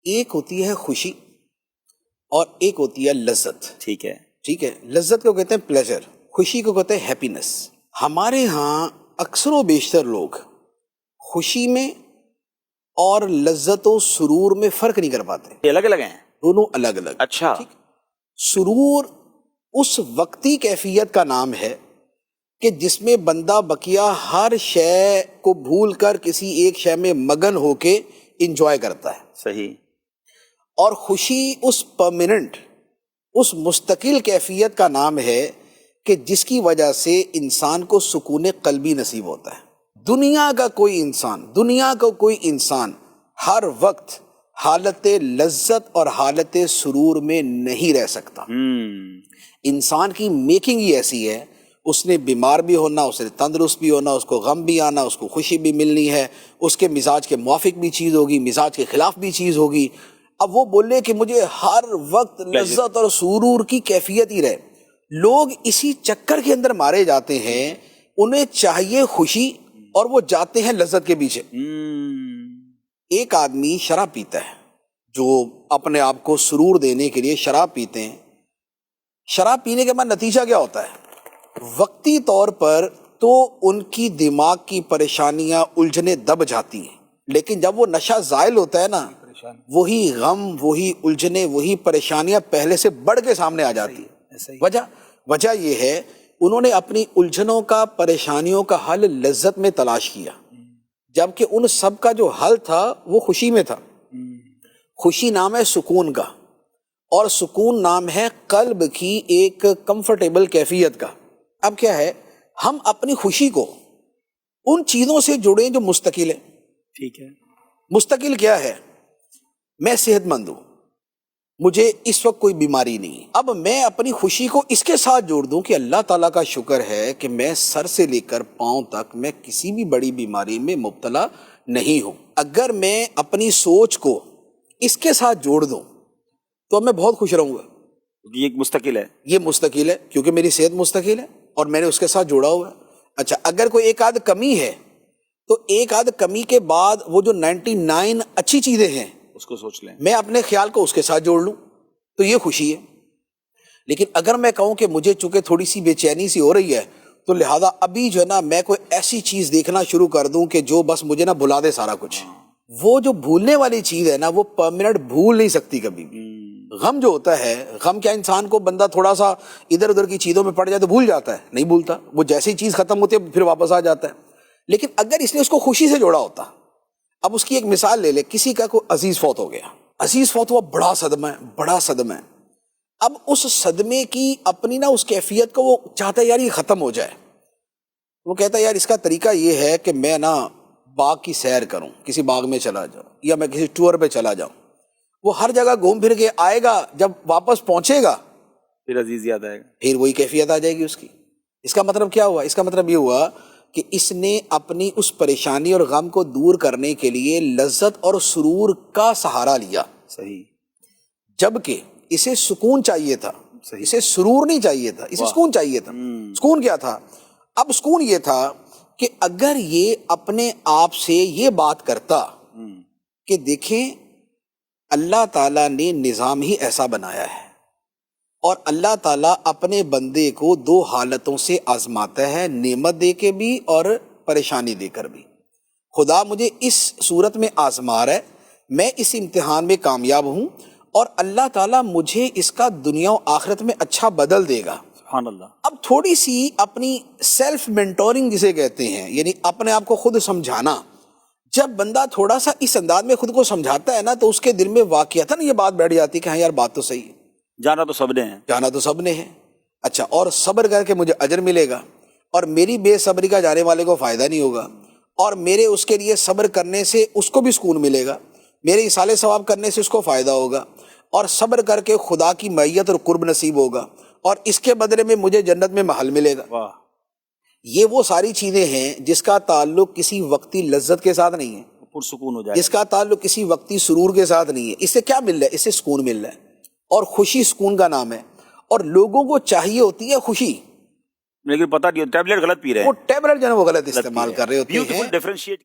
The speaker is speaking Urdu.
ایک ہوتی ہے خوشی اور ایک ہوتی ہے لذت. ٹھیک ہے. ٹھیک ہے. لذت کو کہتے ہیں پلیزر، خوشی کو کہتے ہیں ہیپینس. ہمارے ہاں اکثر و بیشتر لوگ خوشی میں اور لذت و سرور میں فرق نہیں کر پاتے. یہ الگ الگ ہیں؟ دونوں الگ الگ. اچھا. ٹھیک. سرور اس وقتی کیفیت کا نام ہے کہ جس میں بندہ بقیہ ہر شے کو بھول کر کسی ایک شے میں مگن ہو کے انجوائے کرتا ہے. صحیح. اور خوشی اس پرماننٹ، اس مستقل کیفیت کا نام ہے کہ جس کی وجہ سے انسان کو سکون قلبی نصیب ہوتا ہے. دنیا کا کوئی انسان ہر وقت حالت لذت اور حالت سرور میں نہیں رہ سکتا. انسان کی میکنگ ہی ایسی ہے، اس نے بیمار بھی ہونا، اس نے تندرست بھی ہونا، اس کو غم بھی آنا، اس کو خوشی بھی ملنی ہے، اس کے مزاج کے موافق بھی چیز ہوگی، مزاج کے خلاف بھی چیز ہوگی. اب وہ بولے کہ مجھے ہر وقت لذت اور سرور کی کیفیت ہی رہے. لوگ اسی چکر کے اندر مارے جاتے ہیں، انہیں چاہیے خوشی اور وہ جاتے ہیں لذت کے پیچھے. ایک آدمی شراب پیتا ہے، جو اپنے آپ کو سرور دینے کے لیے شراب پیتے ہیں. شراب پینے کے بعد نتیجہ کیا ہوتا ہے؟ وقتی طور پر تو ان کی دماغ کی پریشانیاں الجھنے دب جاتی ہیں، لیکن جب وہ نشہ زائل ہوتا ہے نا، وہی غم، وہی الجھنے، وہی پریشانیاں پہلے سے بڑھ کے سامنے آ جاتی ہیں. وجہ یہ ہے انہوں نے اپنی الجھنوں کا، پریشانیوں کا حل لذت میں تلاش کیا، جبکہ ان سب کا جو حل تھا وہ خوشی میں تھا. خوشی نام ہے سکون کا، اور سکون نام ہے قلب کی ایک کمفرٹیبل کیفیت کا. اب کیا ہے، ہم اپنی خوشی کو ان چیزوں سے جڑیں جو مستقل ہیں. ٹھیک ہے. مستقل کیا ہے؟ میں صحت مند ہوں، مجھے اس وقت کوئی بیماری نہیں. اب میں اپنی خوشی کو اس کے ساتھ جوڑ دوں کہ اللہ تعالیٰ کا شکر ہے کہ میں سر سے لے کر پاؤں تک میں کسی بھی بڑی بیماری میں مبتلا نہیں ہوں. اگر میں اپنی سوچ کو اس کے ساتھ جوڑ دوں تو میں بہت خوش رہوں گا. یہ مستقل ہے. یہ مستقل ہے کیونکہ میری صحت مستقل ہے اور میں نے اس کے ساتھ جوڑا ہوا ہے. اچھا، اگر کوئی ایک آدھ کمی ہے تو ایک آدھ کمی کے بعد وہ جو 99 اچھی چیزیں ہیں اس کو سوچ لیں، میں اپنے خیال کو اس کے ساتھ جوڑ لوں تو یہ خوشی ہے. لیکن اگر میں کہوں کہ مجھے چونکہ تھوڑی سی بے چینی سی ہو رہی ہے تو لہذا ابھی جو ہے نا میں کوئی ایسی چیز دیکھنا شروع کر دوں کہ جو بس مجھے نا بھلا دے سارا کچھ. وہ جو بھولنے والی چیز ہے نا وہ پرماننٹ بھول نہیں سکتی کبھی بھی. غم جو ہوتا ہے، غم کیا انسان کو بندہ تھوڑا سا ادھر ادھر کی چیزوں میں پڑ جائے تو بھول جاتا ہے؟ نہیں بھولتا، وہ جیسی چیز ختم ہوتی ہے پھر واپس آ جاتا ہے. لیکن اگر اس نے اس کو خوشی سے جوڑا ہوتا، اب اس کی ایک مثال لے لے، کسی کا کوئی عزیز فوت ہو گیا، عزیز فوت ہوا، بڑا صدمہ ہے. اب اس صدمے کی اپنی نا اس کیفیت کو وہ چاہتا ہے یار یہ ختم ہو جائے. وہ کہتا ہے یار اس کا طریقہ یہ ہے کہ میں نا باغ کی سیر کروں، کسی باغ میں چلا جاؤں یا میں کسی ٹور پہ چلا جاؤں. وہ ہر جگہ گھوم پھر کے آئے گا، جب واپس پہنچے گا پھر عزیز یاد آئے گا، پھر وہی کیفیت آ جائے گی اس کی. اس کا مطلب کیا ہوا؟ اس کا مطلب یہ ہوا کہ اس نے اپنی اس پریشانی اور غم کو دور کرنے کے لیے لذت اور سرور کا سہارا لیا. صحیح. جبکہ اسے سکون چاہیے تھا، صحیح. اسے سرور نہیں چاہیے تھا، اسے سکون چاہیے تھا. سکون کیا تھا؟ اب سکون یہ تھا کہ اگر یہ اپنے آپ سے یہ بات کرتا کہ دیکھیں اللہ تعالیٰ نے نظام ہی ایسا بنایا ہے اور اللہ تعالیٰ اپنے بندے کو دو حالتوں سے آزماتا ہے، نعمت دے کے بھی اور پریشانی دے کر بھی. خدا مجھے اس صورت میں آزما رہا ہے، میں اس امتحان میں کامیاب ہوں اور اللہ تعالیٰ مجھے اس کا دنیا و آخرت میں اچھا بدل دے گا. سبحان اللہ. اب تھوڑی سی اپنی سیلف مینٹورنگ جسے کہتے ہیں، یعنی اپنے آپ کو خود سمجھانا. جب بندہ تھوڑا سا اس انداز میں خود کو سمجھاتا ہے نا تو اس کے دل میں واقعتاً یہ بات بیٹھ جاتی ہے کہ ہاں یار بات تو صحیح ہے، جانا تو سب نے ہے. اچھا، اور صبر کر کے مجھے اجر ملے گا اور میری بے صبری کا جانے والے کو فائدہ نہیں ہوگا، اور میرے اس کے لیے صبر کرنے سے اس کو بھی سکون ملے گا، میرے اصالِ ثواب کرنے سے اس کو فائدہ ہوگا، اور صبر کر کے خدا کی معیت اور قرب نصیب ہوگا، اور اس کے بدلے میں مجھے جنت میں محل ملے گا. واہ. یہ وہ ساری چیزیں ہیں جس کا تعلق کسی وقتی لذت کے ساتھ نہیں ہے، پرسکون ہو جائے، جس کا تعلق کسی وقتی سرور کے ساتھ نہیں ہے. اس سے کیا مل رہا ہے؟ اس سے سکون مل رہا ہے، اور خوشی سکون کا نام ہے. اور لوگوں کو چاہیے ہوتی ہے خوشی، لیکن پتہ نہیں ٹیبلٹ غلط پی رہے ہیں، وہ ٹیبلٹ جو ہے وہ غلط استعمال کر رہے ہوتے ہیں. ڈیفرینشیٹ